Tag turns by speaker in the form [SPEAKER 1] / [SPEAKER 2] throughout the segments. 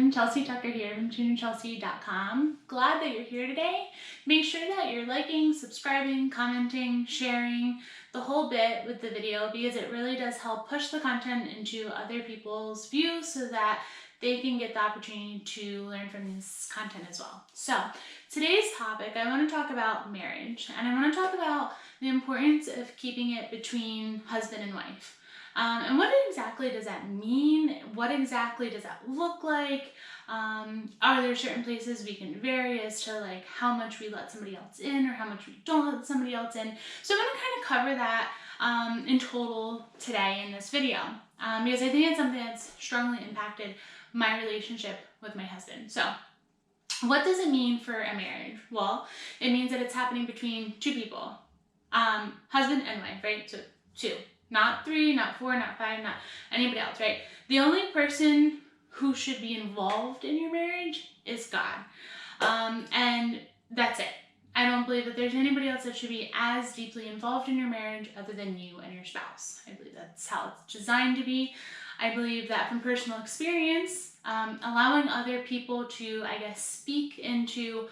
[SPEAKER 1] everyone, Chelsea Tucker here from tunerchelsea.com. Glad that you're here today. Make sure that you're liking, subscribing, commenting, sharing the whole bit with the video because it really does help push the content into other people's views so that they can get the opportunity to learn from this content as well. So today's topic, I want to talk about marriage, and I want to talk about the importance of keeping it between husband and wife. And what exactly does that mean? What exactly does that look like? Are there certain places we can vary as to like how much we let somebody else in or how much we don't let somebody else in? So I'm going to kind of cover that in total today in this video because I think it's something that's strongly impacted my relationship with my husband. So what does it mean for a marriage? Well, it means that it's happening between two people, husband and wife, right? So two. Not 3, not 4, not 5, not anybody else, right? The only person who should be involved in your marriage is God. And that's it. I don't believe that there's anybody else that should be as deeply involved in your marriage other than you and your spouse. I believe that's how it's designed to be. I believe that from personal experience, allowing other people to, speak into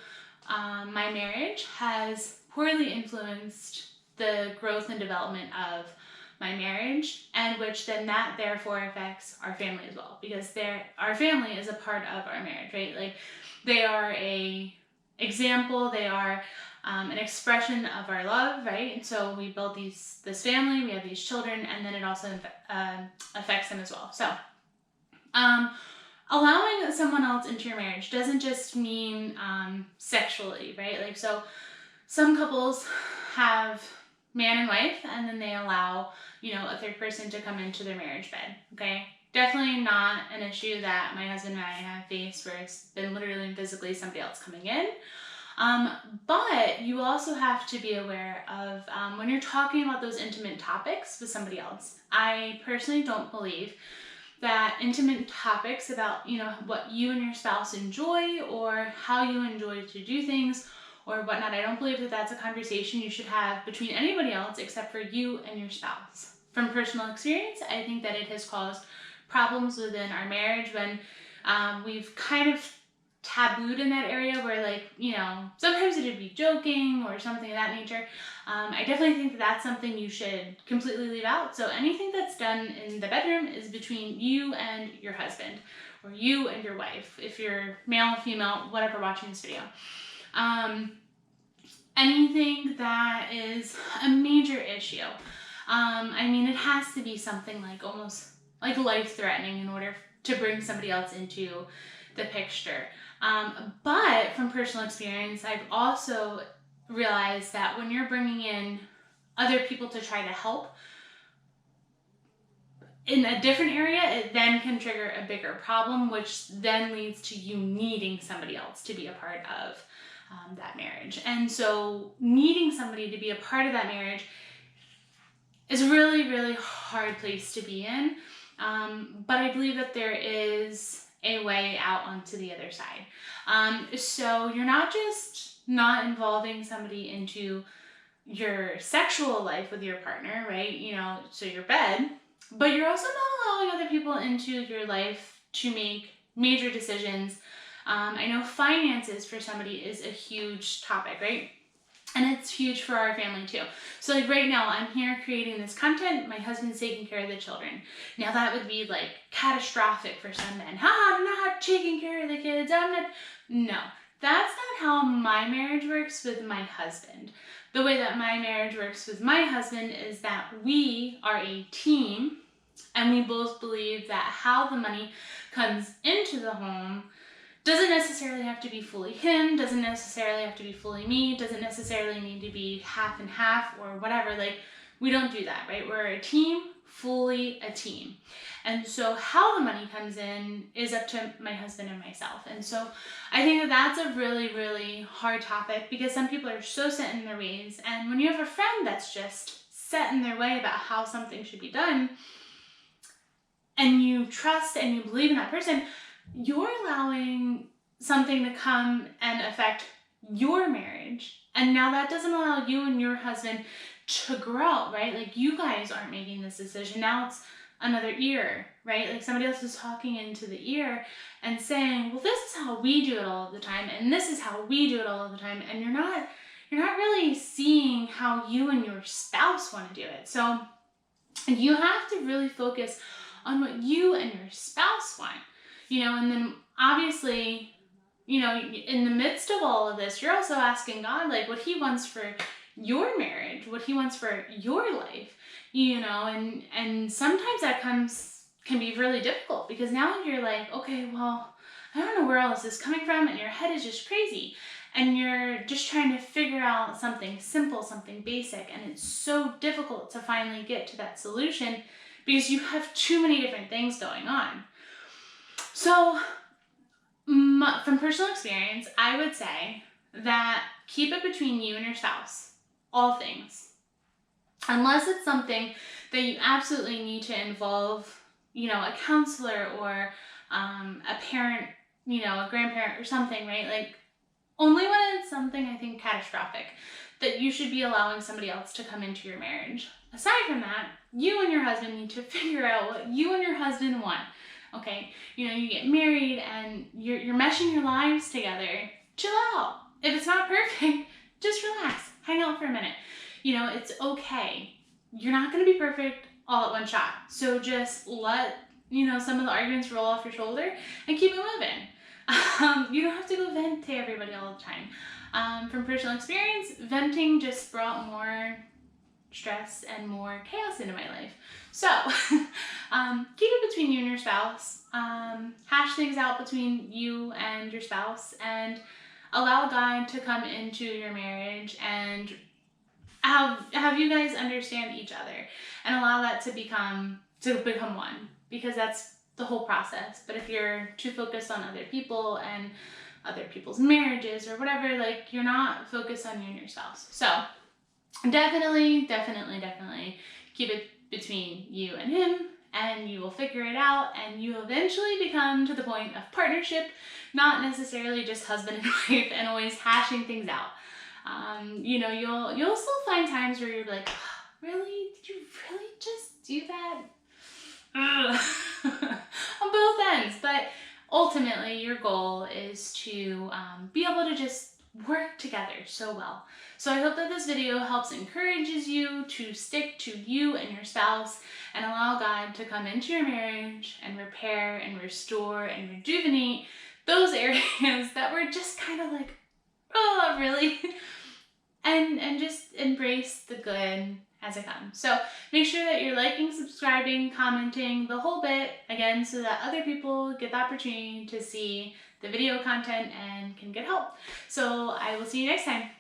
[SPEAKER 1] my marriage has poorly influenced the growth and development of my marriage, and which then that therefore affects our family as well, because our family is a part of our marriage, right? Like they are a example, they are an expression of our love, right? And so we build this family, we have these children, and then it also affects them as well. So allowing someone else into your marriage doesn't just mean sexually, right? Like, so some couples have man and wife, and then they allow, a third person to come into their marriage bed, okay? Definitely not an issue that my husband and I have faced where it's been literally and physically somebody else coming in. But you also have to be aware of when you're talking about those intimate topics with somebody else. I personally don't believe that intimate topics about, what you and your spouse enjoy or how you enjoy to do things or whatnot, I don't believe that that's a conversation you should have between anybody else except for you and your spouse. From personal experience, I think that it has caused problems within our marriage when we've kind of tabooed in that area where sometimes it'd be joking or something of that nature. I definitely think that that's something you should completely leave out. So anything that's done in the bedroom is between you and your husband or you and your wife, if you're male, female, whatever, watching this video. Anything that is a major issue. It has to be something like almost like life-threatening in order to bring somebody else into the picture. But from personal experience, I've also realized that when you're bringing in other people to try to help in a different area, it then can trigger a bigger problem, which then leads to you needing somebody else to be a part of that marriage. And so needing somebody to be a part of that marriage is a really, really hard place to be in. But I believe that there is a way out onto the other side. So you're not just not involving somebody into your sexual life with your partner, right? So your bed, but you're also not allowing other people into your life to make major decisions. I know finances for somebody is a huge topic, right? And it's huge for our family too. So like right now, I'm here creating this content. My husband's taking care of the children. Now that would be like catastrophic for some men. I'm not taking care of the kids. No, that's not how my marriage works with my husband. The way that my marriage works with my husband is that we are a team, and we both believe that how the money comes into the home doesn't necessarily have to be fully him, doesn't necessarily have to be fully me, doesn't necessarily need to be half and half or whatever. Like, we don't do that, right? We're a team, fully a team. And so how the money comes in is up to my husband and myself. And so I think that that's a really, really hard topic because some people are so set in their ways. And when you have a friend that's just set in their way about how something should be done, and you trust and you believe in that person, you're allowing something to come and affect your marriage. And now that doesn't allow you and your husband to grow, right? Like, you guys aren't making this decision. Now it's another ear, right? Like somebody else is talking into the ear and saying, well, this is how we do it all of the time, and this is how we do it all of the time, and you're not really seeing how you and your spouse want to do it. So you have to really focus on what you and your spouse want, and then obviously, in the midst of all of this, you're also asking God, like, what he wants for your marriage, what he wants for your life, and sometimes that can be really difficult, because now you're like, okay, well, I don't know where all this is coming from, and your head is just crazy, and you're just trying to figure out something simple, something basic, and it's so difficult to finally get to that solution because you have too many different things going on. So from personal experience, I would say that keep it between you and your spouse, all things. Unless it's something that you absolutely need to involve, a counselor or a parent, a grandparent or something, right? Like, only when it's something, I think, catastrophic, that you should be allowing somebody else to come into your marriage. Aside from that, you and your husband need to figure out what you and your husband want. Okay, you get married and you're meshing your lives together. Chill out. If it's not perfect, just relax. Hang out for a minute. It's okay. You're not going to be perfect all at one shot. So just let, some of the arguments roll off your shoulder and keep it moving. You don't have to go vent to everybody all the time. From personal experience, venting just brought more stress and more chaos into my life. So keep it between you and your spouse. Hash things out between you and your spouse, and allow God to come into your marriage and have you guys understand each other, and allow that to become one, because that's the whole process. But if you're too focused on other people and other people's marriages or whatever, like, you're not focused on you and your spouse. So definitely keep it between you and him, and you will figure it out, and you eventually become to the point of partnership, not necessarily just husband and wife and always hashing things out. You'll still find times where you're like, really? Did you really just do that? On both ends. But ultimately, your goal is to be able to just work together so well. So I hope that this video helps encourages you to stick to you and your spouse, and allow God to come into your marriage and repair and restore and rejuvenate those areas that were just kind of like, oh, really? and just embrace the good as it comes. So make sure that you're liking, subscribing, commenting, the whole bit, again, so that other people get the opportunity to see the video content and can get help. So I will see you next time.